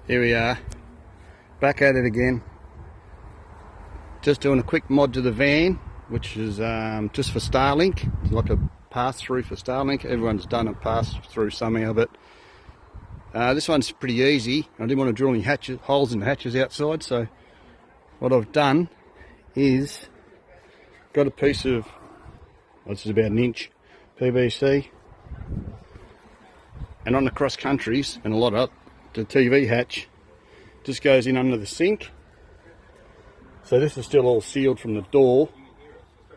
Here we are, back at it again. Just doing a quick mod to the van, which is just for Starlink. It's like a pass through for Starlink. Everyone's done a pass through somehow, but this one's pretty easy. I didn't want to drill any holes in the hatches outside, so what I've done is got a piece of, this is about an inch PVC, and on the cross countries and a lot up, the TV hatch just goes in under the sink. So this is still all sealed from the door,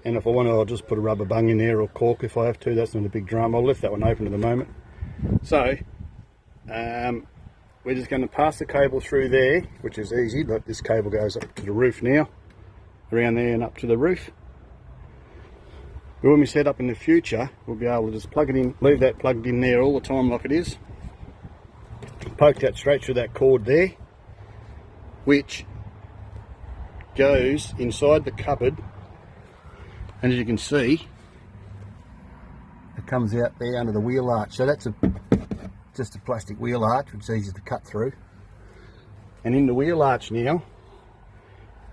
and if I want to, I'll just put a rubber bung in there or cork if I have to. That's not a big drama. I'll leave that one open at the moment. So we're just going to pass the cable through there, which is easy. But this cable goes up to the roof now, around there and up to the roof. But when we set up in the future, we'll be able to just plug it in, leave that plugged in there all the time like it is, poke that straight through that cord there, which goes inside the cupboard, and as you can see, it comes out there under the wheel arch. So that's just a plastic wheel arch, which is easy to cut through. And in the wheel arch now,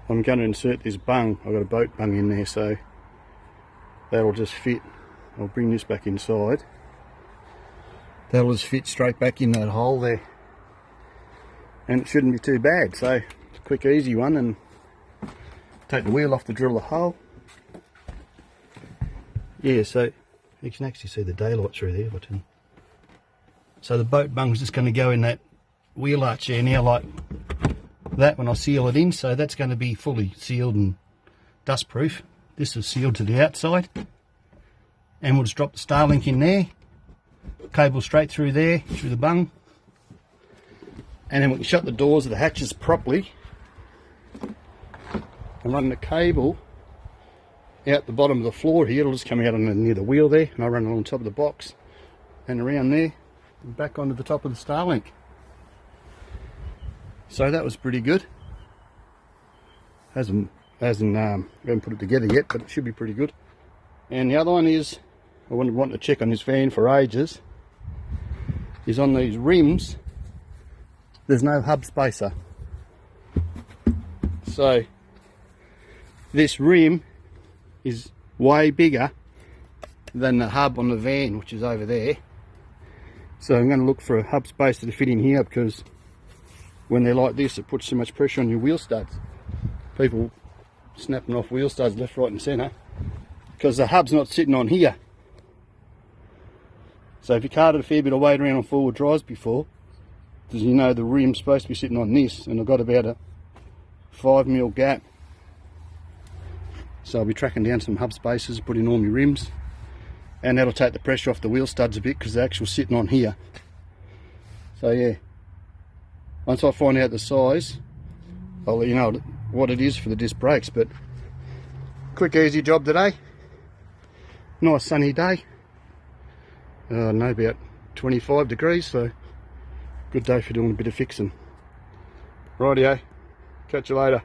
I'm going to insert this bung. I've got a boat bung in there, so that'll just fit. I'll bring this back inside. That'll just fit straight back in that hole there, and it shouldn't be too bad. So it's a quick, easy one, and take the wheel off to drill the hole. Yeah, so you can actually see the daylight through there. So the boat bung's just going to go in that wheel arch there now, like that, when I seal it in. So that's going to be fully sealed and dust proof. This is sealed to the outside, and we'll just drop the Starlink in there, cable straight through there, through the bung, and then we can shut the doors of the hatches properly and run the cable out the bottom of the floor here. It'll just come out near the wheel there, and I'll run it on top of the box and around there and back onto the top of the Starlink. So that was pretty good. We haven't put it together yet, but it should be pretty good. And the other one is, I wanted to check on this van for ages, is on these rims, there's no hub spacer. So this rim is way bigger than the hub on the van, which is over there. So I'm going to look for a hub spacer to fit in here, because when they're like this, it puts so much pressure on your wheel studs. People snapping off wheel studs left, right and centre, because the hub's not sitting on here. So if you carted a fair bit of weight around on four-wheel drives before, because you know the rim's supposed to be sitting on this, and I've got about a 5mm gap. So I'll be tracking down some hub spacers, put in all my rims, and that'll take the pressure off the wheel studs a bit, because they're actually sitting on here. So yeah, once I find out the size, I'll let you know what it is for the disc brakes. But quick, easy job today. Nice sunny day. I know, about 25 degrees, so good day for doing a bit of fixing. Rightio, catch you later.